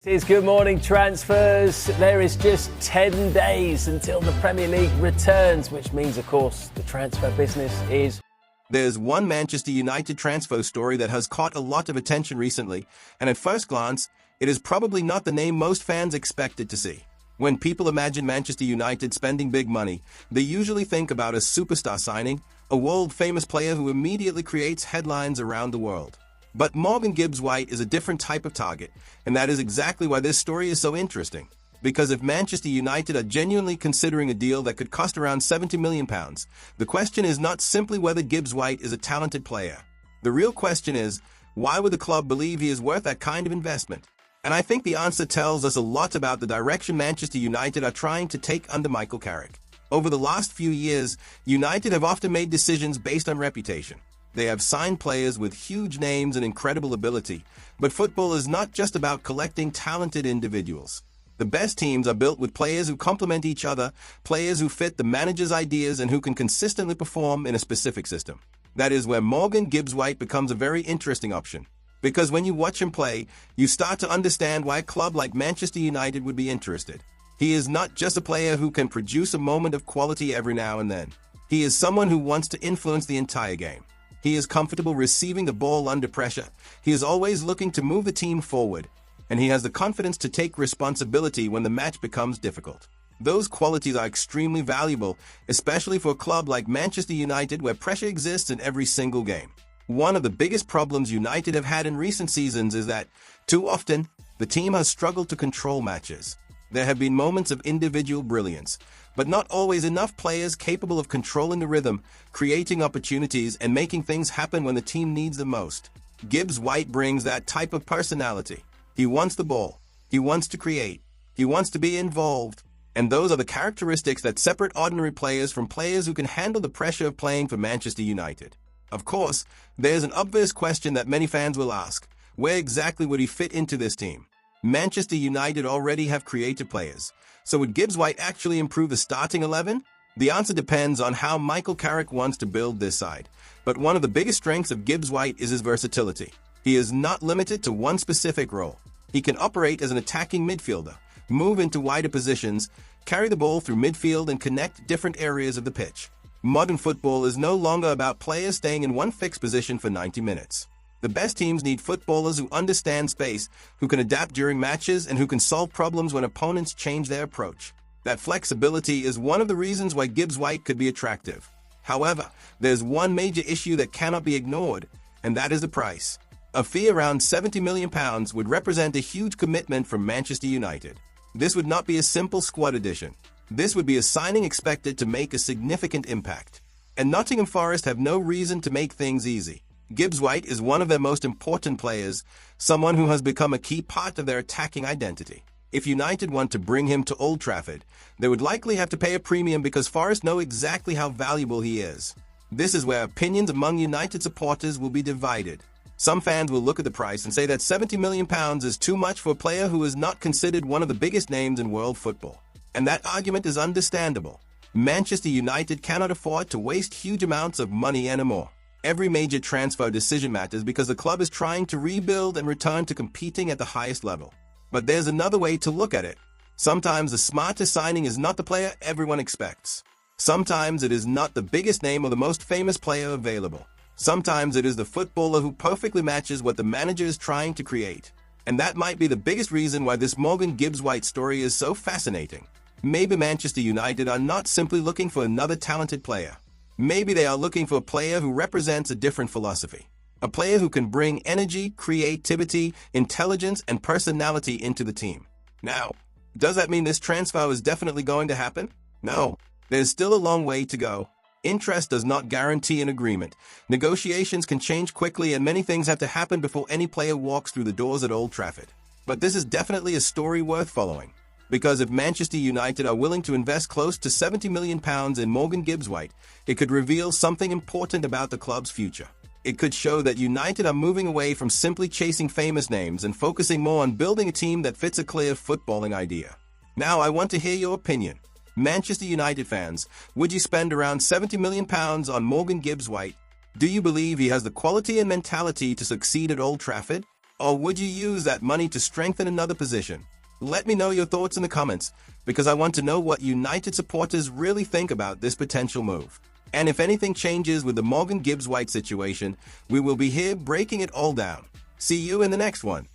It is Good Morning Transfers. There is just 10 days until the Premier League returns, which means, of course, the transfer business is... There's one Manchester United transfer story that has caught a lot of attention recently, and at first glance, it is probably not the name most fans expected to see. When people imagine Manchester United spending big money, they usually think about a superstar signing, a world-famous player who immediately creates headlines around the world. But Morgan Gibbs-White is a different type of target, and that is exactly why this story is so interesting. Because if Manchester United are genuinely considering a deal that could cost around £70 million, the question is not simply whether Gibbs-White is a talented player. The real question is, why would the club believe he is worth that kind of investment? And I think the answer tells us a lot about the direction Manchester United are trying to take under Michael Carrick. Over the last few years, United have often made decisions based on reputation. They have signed players with huge names and incredible ability, but football is not just about collecting talented individuals. The best teams are built with players who complement each other, players who fit the manager's ideas and who can consistently perform in a specific system. That is where Morgan Gibbs-White becomes a very interesting option. Because when you watch him play, you start to understand why a club like Manchester United would be interested. He is not just a player who can produce a moment of quality every now and then. He is someone who wants to influence the entire game. He is comfortable receiving the ball under pressure. He is always looking to move the team forward. And he has the confidence to take responsibility when the match becomes difficult. Those qualities are extremely valuable, especially for a club like Manchester United where pressure exists in every single game. One of the biggest problems United have had in recent seasons is that, too often, the team has struggled to control matches. There have been moments of individual brilliance, but not always enough players capable of controlling the rhythm, creating opportunities, and making things happen when the team needs them most. Gibbs-White brings that type of personality. He wants the ball. He wants to create. He wants to be involved. And those are the characteristics that separate ordinary players from players who can handle the pressure of playing for Manchester United. Of course, there's an obvious question that many fans will ask. Where exactly would he fit into this team? Manchester United already have creative players. So would Gibbs-White actually improve the starting 11? The answer depends on how Michael Carrick wants to build this side. But one of the biggest strengths of Gibbs-White is his versatility. He is not limited to one specific role. He can operate as an attacking midfielder, move into wider positions, carry the ball through midfield and connect different areas of the pitch. Modern football is no longer about players staying in one fixed position for 90 minutes. The best teams need footballers who understand space, who can adapt during matches, and who can solve problems when opponents change their approach. That flexibility is one of the reasons why Gibbs-White could be attractive. However, there's one major issue that cannot be ignored, and that is the price. A fee around £70 million would represent a huge commitment from Manchester United. This would not be a simple squad addition. This would be a signing expected to make a significant impact. And Nottingham Forest have no reason to make things easy. Gibbs-White is one of their most important players, someone who has become a key part of their attacking identity. If United want to bring him to Old Trafford, they would likely have to pay a premium because Forest know exactly how valuable he is. This is where opinions among United supporters will be divided. Some fans will look at the price and say that £70 million is too much for a player who is not considered one of the biggest names in world football. And that argument is understandable. Manchester United cannot afford to waste huge amounts of money anymore. Every major transfer decision matters because the club is trying to rebuild and return to competing at the highest level. But there's another way to look at it. Sometimes the smartest signing is not the player everyone expects. Sometimes it is not the biggest name or the most famous player available. Sometimes it is the footballer who perfectly matches what the manager is trying to create. And that might be the biggest reason why this Morgan Gibbs-White story is so fascinating. Maybe Manchester United are not simply looking for another talented player. Maybe they are looking for a player who represents a different philosophy. A player who can bring energy, creativity, intelligence, and personality into the team. Now, does that mean this transfer is definitely going to happen? No. There's still a long way to go. Interest does not guarantee an agreement. Negotiations can change quickly and many things have to happen before any player walks through the doors at Old Trafford. But this is definitely a story worth following. Because if Manchester United are willing to invest close to £70 million in Morgan Gibbs-White, it could reveal something important about the club's future. It could show that United are moving away from simply chasing famous names and focusing more on building a team that fits a clear footballing idea. Now I want to hear your opinion. Manchester United fans, would you spend around £70 million on Morgan Gibbs-White? Do you believe he has the quality and mentality to succeed at Old Trafford? Or would you use that money to strengthen another position? Let me know your thoughts in the comments, because I want to know what United supporters really think about this potential move. And if anything changes with the Morgan Gibbs-White situation, we will be here breaking it all down. See you in the next one.